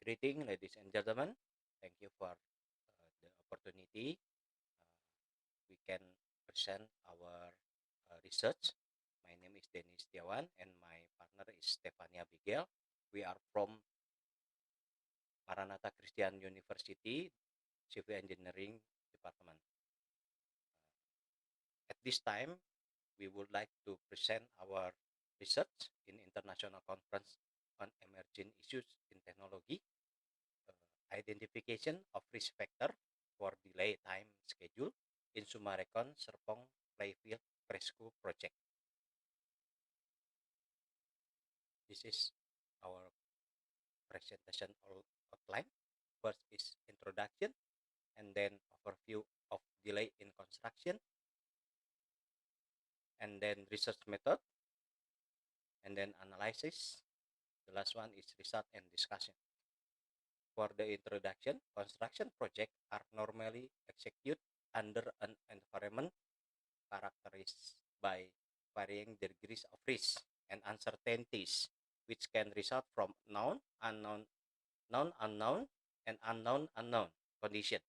Greeting, ladies and gentlemen. Thank you for the opportunity. Uh, we can present our research. My name is Dennis Tiawan, and my partner is Stefania Bigel. We are from Maranatha Christian University, Civil Engineering Department. At this time, we would like to present our research in international conference on emerging issues in technology, uh, identification of risk factor for delay time schedule in Sumarekon Serpong Playfield Preschool project. This is our presentation outline. First is introduction, and then overview of delay in construction, and then research method, and then analysis. The last one is result and discussion. For the introduction, construction projects are normally executed under an environment characterized by varying degrees of risk and uncertainties, which can result from known, unknown, known, unknown, and unknown, unknown condition.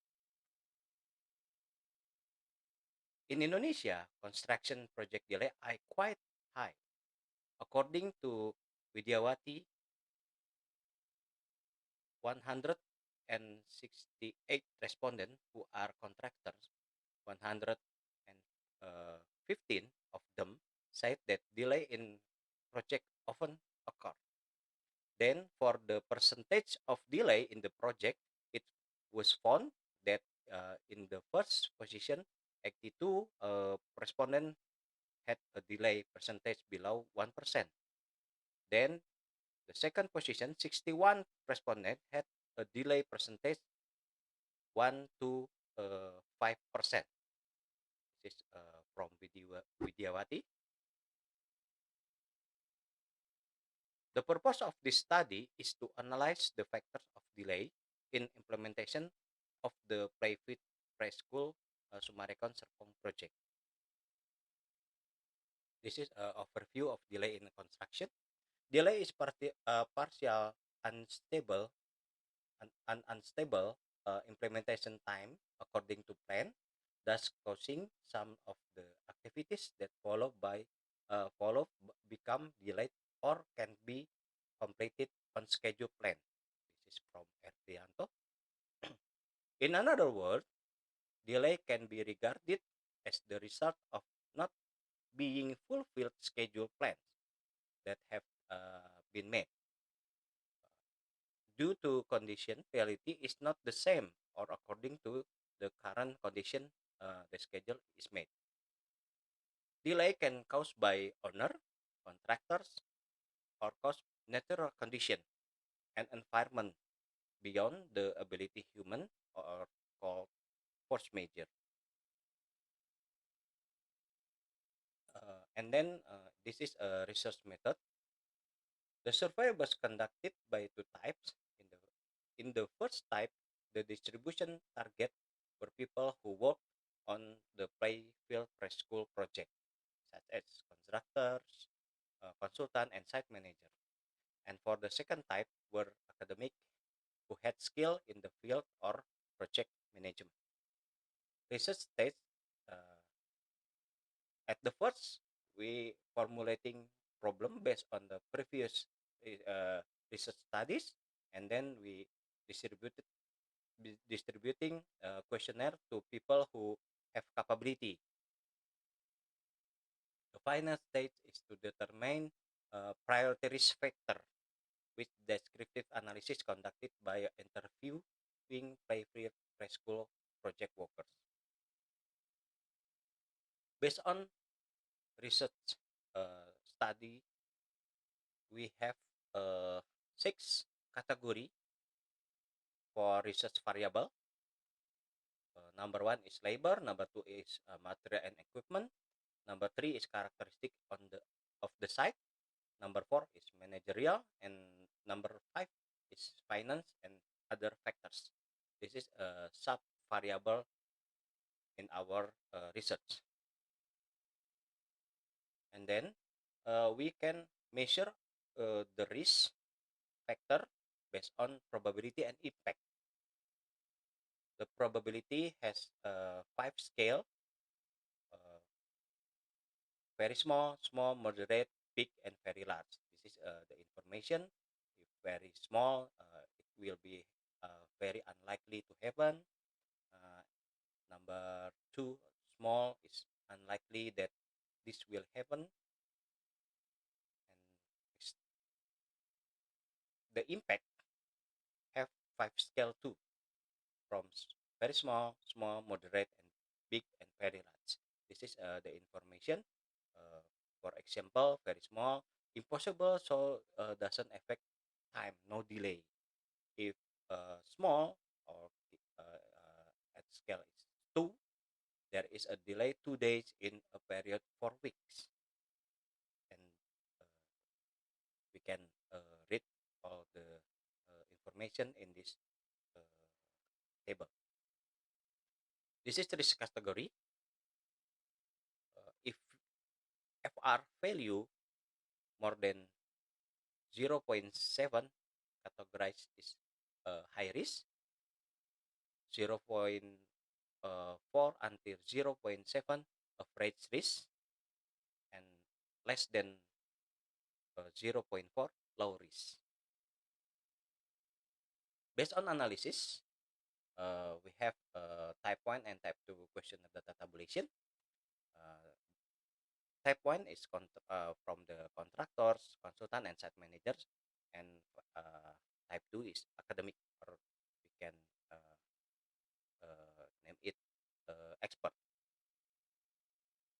In Indonesia, construction project delay are quite high. According to Widyawati, 168 respondents who are contractors, 115 of them said that delay in project often occur. Then for the percentage of delay in the project, it was found that in the first position, 82 respondent had a delay percentage below 1%. Then the second position, 61 respondent had a delay percentage 1 to 5%. This is from Widyawati. The purpose of this study is to analyze the factors of delay in implementation of the private preschool Sumarekon Serpong project. This is an overview of delay in construction. Delay is partial unstable unstable implementation time according to plan, thus causing some of the activities that become delayed or can be completed on schedule plan. This is from Erdianto. In another word, delay can be regarded as the result of not being fulfilled schedule plans that have been made. Due to condition, reality is not the same or according to the current condition the schedule is made. Delay can caused by owner, contractors, or cause natural condition and environment beyond the ability human or called force major. And then this is a research method. The survey was conducted by two types. In the first type, the distribution target were people who work on the Playfield Preschool project, such as constructors, consultant, and site manager. And for the second type were academic who had skill in the field or project management. Research states uh, at the first we formulating problem based on the previous uh, research studies, and then we distributed distributing questionnaire to people who have capability. The final stage is to determine priority risk factor with descriptive analysis conducted by interviewing private preschool project workers. Based on research study, we have six category for research variable. Number one is labor, number two is material and equipment, number three is characteristic on the of the site, number four is managerial, and number five is finance and other factors. This is a sub variable in our research. And then we can measure the risk factor based on probability and impact. The probability has five scale: uh, very small, small, moderate, big, and very large. This is the information. If very small, it will be very unlikely to happen. Uh, Number two, small is unlikely that this will happen. And the impact have five scale too, from very small, small, moderate, and big, and very large. This is the information. Uh, for example, very small, impossible, so doesn't affect time, no delay. If small or at scale is two, there is a delay 2 days in a period 4 weeks, and uh, we can read all the information in this uh, table. This is the risk category. If FR value more than 0.7, categorized is high risk. 0.4 until 0.7, average risk, and less than 0.4, low risk. Based on analysis, we have type 1 and type 2 question data tabulation. Uh, Type 1 is from the contractors, consultant, and site managers, and uh, type 2 is academic, or we can name it expert.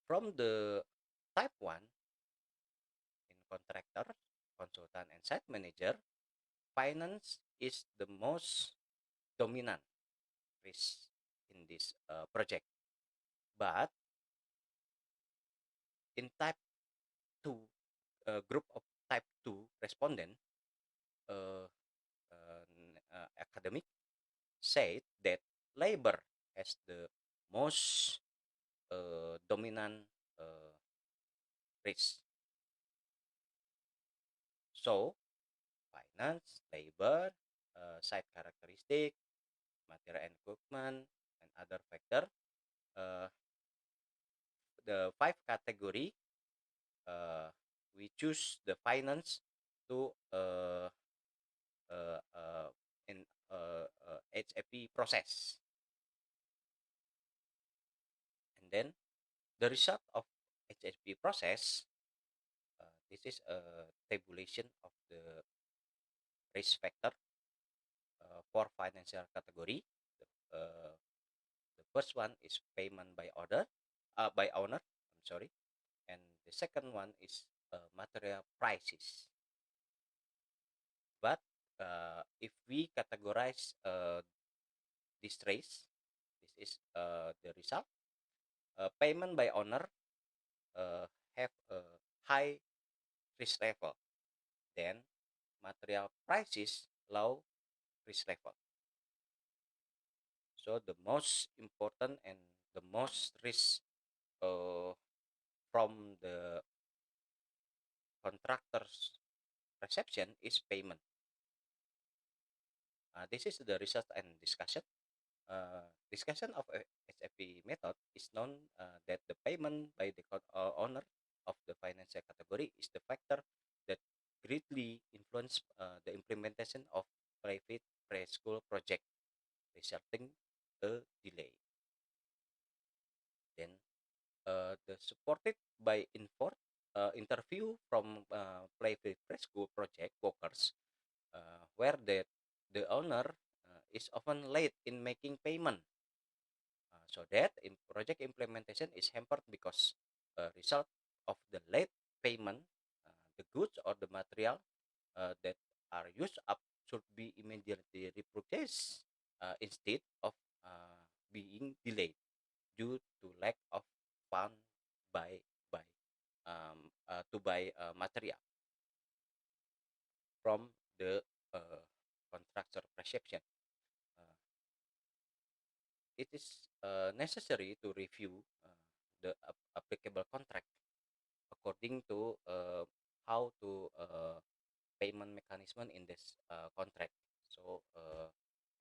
From the type 1 in contractor, consultant, and site manager, finance is the most dominant risk in this project. But in type 2, group of type 2 respondent, uh, academic, said that labor has the most dominant uh, risk. So, finance, labor, site characteristic, material and equipment, and other factor. Uh, the five category, uh, we choose the finance to uh, uh, in HFP process, and then the result of HFP process. This is a tabulation of the risk factor for financial category. Uh, the first one is payment by order, by owner. I'm sorry, and the second one is material prices. But if we categorize this race, this is the result. Payment by owner uh, have a high risk level. Then material prices low risk level. So the most important and the most risk uh, from the contractor's reception is payment. This is the research and discussion. Discussion of a SFP method is known that the payment by the owner of the financial category is the factor that greatly influence the implementation of private preschool project, resulting a delay. Then the supported by interview from private preschool project workers, where the owner is often late in making payment, so that in project implementation is hampered because result of the late payment, the goods or the material that are used up should be immediately repurchased instead of being delayed due to lack of fund by to buy material from the uh, contractor perception. Uh, it is necessary to review the applicable contract according to how to payment mechanism in this contract. So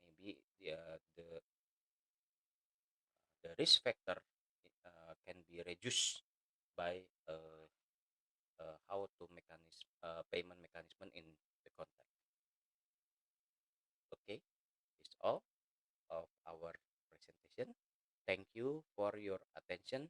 maybe the risk factor can be reduced by how to mechanism payment mechanism in the contract. Okay, it's all of our presentation. Thank you for your attention.